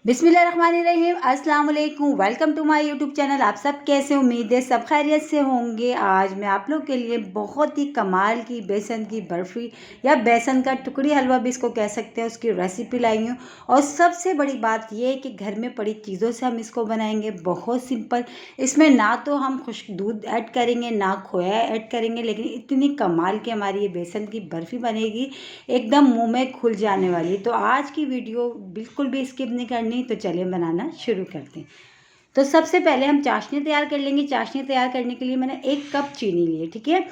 बिस्मिल्लाहिर्रहमानिर्रहीम अस्सलाम वालेकुम। Welcome to my YouTube channel. आप सब कैसे, उम्मीद है सब खैरियत से होंगे। आज मैं आप लोग के लिए बहुत ही कमाल की बेसन की बर्फ़ी या बेसन का टुकड़ी हलवा भी इसको कह सकते हैं, उसकी रेसिपी लाई हूँ। और सबसे बड़ी बात यह है कि घर में पड़ी चीज़ों से हम इसको बनाएंगे, बहुत सिंपल। इसमें ना तो हम खुश्क दूध ऐड करेंगे ना खोया ऐड करेंगे, लेकिन इतनी कमाल की हमारी ये बेसन की बर्फ़ी बनेगी, एकदम मुँह में खुल जाने वाली। तो आज की वीडियो बिल्कुल भी स्किप नहीं करनी। तो चलिए बनाना शुरू करते हैं। तो सबसे पहले हम चाशनी तैयार कर लेंगे। चाशनी तैयार करने के लिए मैंने 1 कप चीनी ली है, ठीक है।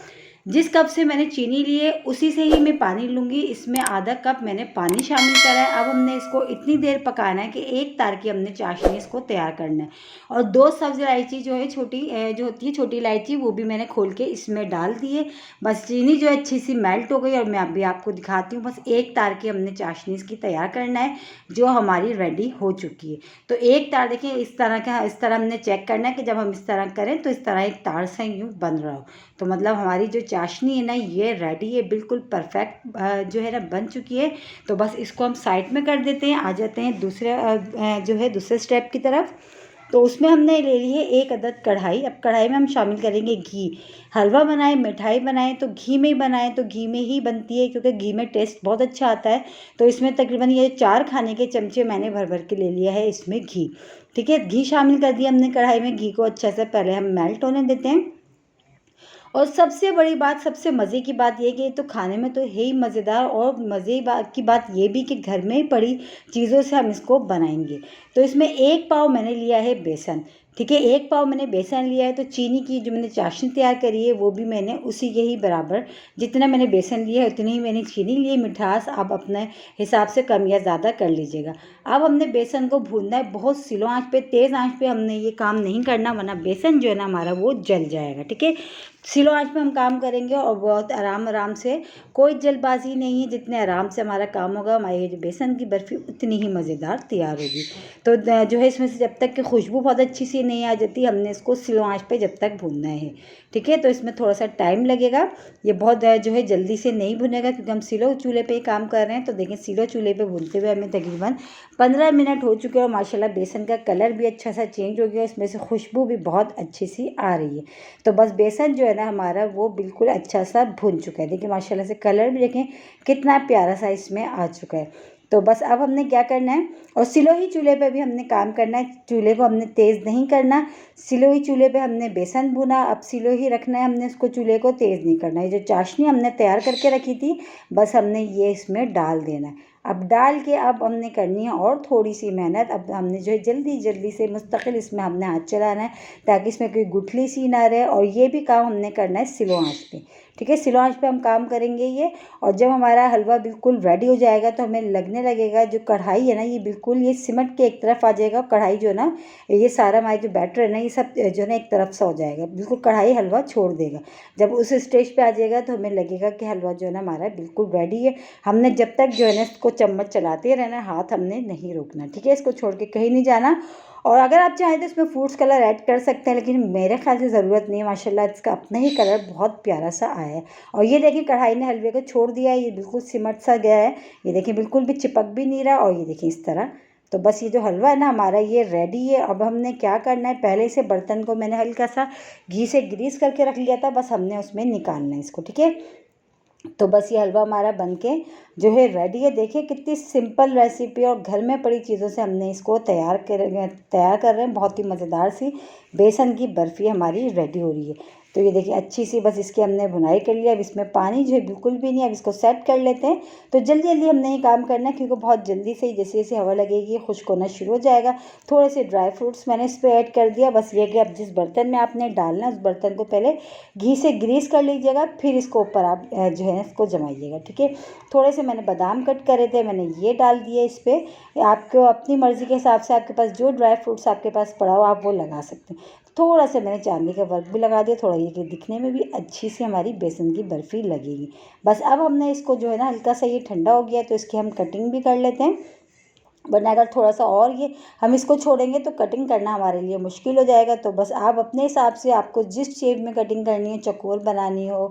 जिस कप से मैंने चीनी ली है उसी से ही मैं पानी लूँगी। इसमें आधा कप मैंने पानी शामिल करा है। अब हमने इसको इतनी देर पकाना है कि एक तार की हमने चाशनी इसको तैयार करना है। और 2 सब्ज़ इलायची जो है छोटी जो होती है छोटी इलायची, वो भी मैंने खोल के इसमें डाल दी है। बस चीनी जो अच्छी सी मेल्ट हो गई और मैं अभी आपको दिखाती हूँ। बस एक तार की हमने चाशनी इसकी तैयार करना है जो हमारी रेडी हो चुकी है। तो एक तार देखिए इस तरह हमने चेक करना है कि जब हम इस तरह करें तो इस तरह एक तार से यूँ बन रहा हो, तो मतलब हमारी जो चाशनी है ना ये रेडी है, बिल्कुल परफेक्ट जो है ना बन चुकी है। तो बस इसको हम साइड में कर देते हैं। आ जाते हैं दूसरे स्टेप की तरफ। तो उसमें हमने ले ली है 1 अदद कढ़ाई। अब कढ़ाई में हम शामिल करेंगे घी। हलवा बनाएं, मिठाई बनाएं तो घी में ही बनाएं, तो घी में ही बनती है क्योंकि घी में टेस्ट बहुत अच्छा आता है। तो इसमें तकरीबन ये 4 खाने के चमचे मैंने भर भर के ले लिया है इसमें घी, ठीक है। घी शामिल कर दिया हमने कढ़ाई में। घी को अच्छे से पहले हम मेल्ट होने देते हैं। और सबसे बड़ी बात, सबसे मज़े की बात ये कि तो खाने में तो है ही मज़ेदार, और मज़े की बात ये भी कि घर में ही पड़ी चीज़ों से हम इसको बनाएंगे। तो इसमें 1 पाव मैंने लिया है बेसन, ठीक है। 1 पाव मैंने बेसन लिया है। तो चीनी की जो मैंने चाशनी तैयार करी है वो भी मैंने उसी के ही बराबर, जितना मैंने बेसन लिया है उतनी ही मैंने चीनी ली है। मिठास आप अपने हिसाब से कम या ज़्यादा कर लीजिएगा। अब हमने बेसन को भूनना है बहुत स्लो आंच पे, तेज़ आंच पे हमने ये काम नहीं करना, वरना बेसन जो है ना हमारा वो जल जाएगा, ठीक है। स्लो आंच पे हम काम करेंगे और बहुत आराम आराम से, कोई जल्दबाजी नहीं है। जितने आराम से हमारा काम होगा, हमारी जो बेसन की बर्फ़ी उतनी ही मज़ेदार तैयार होगी। तो जो है इसमें से जब तक कि खुशबू बहुत अच्छी सी नहीं आ जाती, हमने इसको स्लो आंच पे जब तक भूनना है, ठीक है। तो इसमें थोड़ा सा टाइम लगेगा, ये बहुत जो है जल्दी से नहीं भुनेगा क्योंकि हम स्लो चूल्हे पे ही काम कर रहे हैं। तो देखें स्लो चूल्हे पे भूनते हुए हमें तकरीबन 15 मिनट हो चुके हैं और माशाल्लाह बेसन का कलर भी अच्छा सा चेंज हो गया, इसमें से खुशबू भी बहुत अच्छी सी आ रही है। तो बस बेसन जो है ना हमारा वो बिल्कुल अच्छा सा भुन चुका है। देखिए माशाल्लाह से कलर भी देखें कितना प्यारा सा इसमें आ चुका है। तो बस अब हमने क्या करना है, और स्लो ही चूल्हे पे भी हमने काम करना है, चूल्हे को हमने तेज़ नहीं करना। स्लो ही चूल्हे पे हमने बेसन भुना, अब स्लो ही रखना है हमने इसको, चूल्हे को तेज़ नहीं करना है। जो चाशनी हमने तैयार करके रखी थी बस हमने ये इसमें डाल देना है। अब डाल के अब हमने करनी है और थोड़ी सी मेहनत। अब हमने जो है जल्दी जल्दी से मुस्तकिल इसमें हमने हाथ चलाना है ताकि इसमें कोई गुठली सी ना रहे। और ये भी काम हमने करना है स्लो आंच पे, ठीक है। स्लो आंच पे हम काम करेंगे ये। और जब हमारा हलवा बिल्कुल रेडी हो जाएगा तो हमें लगने लगेगा जो कढ़ाई है ना ये बिल्कुल ये सिमट के एक तरफ आ जाएगा। कढ़ाई जो है ना ये सारा हमारा जो बैटर है ना ये सब जो है ना एक तरफ सा हो जाएगा, बिल्कुल कढ़ाई हलवा छोड़ देगा। जब उस स्टेज पे आ जाएगा तो हमें लगेगा कि हलवा जो है ना हमारा बिल्कुल रेडी है। हमने जब तक जो है ना इसको चम्मच चलाते रहना, हाथ हमने नहीं रोकना, ठीक है। इसको छोड़ के कहीं नहीं जाना। और अगर आप चाहें तो इसमें फूड्स कलर ऐड कर सकते हैं, लेकिन मेरे ख्याल से ज़रूरत नहीं है। माशाल्लाह इसका अपना ही कलर बहुत प्यारा सा आया है। और ये देखिए कढ़ाई ने हलवे को छोड़ दिया है, ये बिल्कुल सिमट सा गया है। ये देखिए बिल्कुल भी चिपक भी नहीं रहा, और ये देखिए इस तरह। तो बस ये जो हलवा है ना हमारा ये रेडी है। अब हमने क्या करना है, पहले से बर्तन को मैंने हल्का सा घी से ग्रीस करके रख लिया था, बस हमने उसमें निकालना है इसको, ठीक है। तो बस ये हलवा हमारा बनके जो है रेडी है। देखिए कितनी सिंपल रेसिपी और घर में पड़ी चीज़ों से हमने इसको तैयार कर रहे हैं। बहुत ही मज़ेदार सी बेसन की बर्फ़ी हमारी रेडी हो रही है। तो ये देखिए अच्छी सी बस इसकी हमने भुनाई कर लिया। अब इसमें पानी जो है बिल्कुल भी नहीं। अब इसको सेट कर लेते हैं। तो जल्दी जल्दी हमने ये काम करना है क्योंकि बहुत जल्दी से ही जैसे जैसे हवा लगेगी खुश्क होना शुरू हो जाएगा। थोड़े से ड्राई फ्रूट्स मैंने इस पर ऐड कर दिया। बस ये कि अब जिस बर्तन में आपने डालना है उस बर्तन को पहले घी से ग्रीस कर लीजिएगा, फिर इसको ऊपर आप जो है इसको जमाइएगा, ठीक है। थोड़े से मैंने बादाम कट करे थे, मैंने ये डाल दिए इस पर। आपको अपनी मर्ज़ी के हिसाब से आपके पास जो ड्राई फ्रूट्स आपके पास पड़ा हो आप वो लगा सकते हैं। थोड़ा सा मैंने चांदी का वर्क भी लगा दिया, थोड़ा ये कि दिखने में भी अच्छी सी हमारी बेसन की बर्फ़ी लगेगी। बस अब हमने इसको जो है ना हल्का सा ये ठंडा हो गया तो इसकी हम कटिंग भी कर लेते हैं, वरना अगर थोड़ा सा और ये हम इसको छोड़ेंगे तो कटिंग करना हमारे लिए मुश्किल हो जाएगा। तो बस आप अपने हिसाब से आपको जिस शेप में कटिंग करनी है, चौकोर बनानी हो,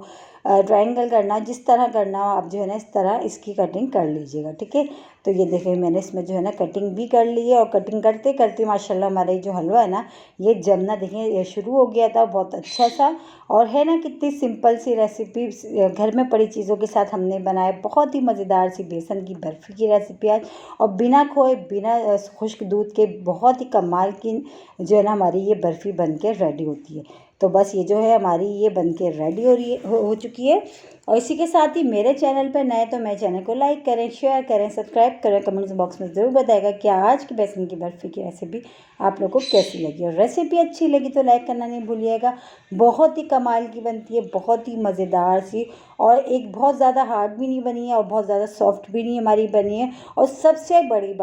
ट्रायंगल करना, जिस तरह करना हो आप जो है ना इस तरह इसकी कटिंग कर लीजिएगा। ठीक है, तो ये देखिए मैंने इसमें जो है ना कटिंग भी कर ली है और कटिंग करते करते माशाल्लाह हमारा ये जो हलवा है ना ये जमना देखिए ये शुरू हो गया था बहुत अच्छा सा। और है ना कितनी सिंपल सी रेसिपी, घर में पड़ी चीज़ों के साथ हमने बनाया, बहुत ही मज़ेदार सी बेसन की बर्फ़ी की रेसिपी आज, और बिना खोए बिना खुश्क दूध के बहुत ही कमाल की जो है ना हमारी ये बर्फ़ी बन के रेडी होती है। तो बस ये जो है हमारी ये बन के रेडी हो रही है, हो चुकी है। और इसी के साथ ही मेरे चैनल पर नए तो मेरे चैनल को लाइक करें, शेयर करें, सब्सक्राइब करें, कमेंट्स बॉक्स में ज़रूर बताएगा कि आज की बेसन की बर्फ़ी की रेसिपी आप लोगों को कैसी लगी। और रेसिपी अच्छी लगी तो लाइक करना नहीं भूलिएगा। बहुत ही कमाल की बनती है, बहुत ही मज़ेदार सी, और एक बहुत ज़्यादा हार्ड भी नहीं बनी है और बहुत ज़्यादा सॉफ्ट भी नहीं हमारी बनी है। और सबसे बड़ी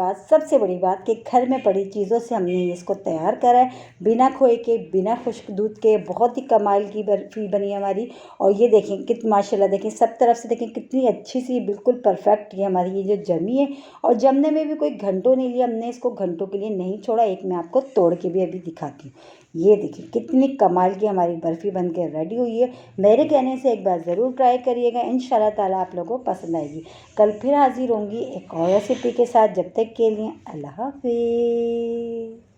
बात कि घर में पड़ी चीज़ों से हमने इसको तैयार करा है, बिना खोए के बिना खुश्क दूध के, बहुत ही कमाल की बर्फ़ी बनी है हमारी। और ये देखें कितनी माशाल्लाह, देखें सब तरफ से देखें कितनी अच्छी सी बिल्कुल परफेक्ट ये हमारी ये जो जमी है। और जमने में भी कोई घंटों नहीं लिया हमने, इसको घंटों के लिए नहीं छोड़ा। एक मैं आपको तोड़ के भी अभी दिखाती हूँ। ये देखिए कितनी कमाल की हमारी बर्फ़ी बन के रेडी हुई है। मेरे कहने से एक बार ज़रूर ट्राई करिएगा, इंशाल्लाह ताला आप लोगों को पसंद आएगी। कल फिर हाजिर होंगी एक और रेसिपी के साथ, जब तक के लिए अल्लाह हाफ़िज़।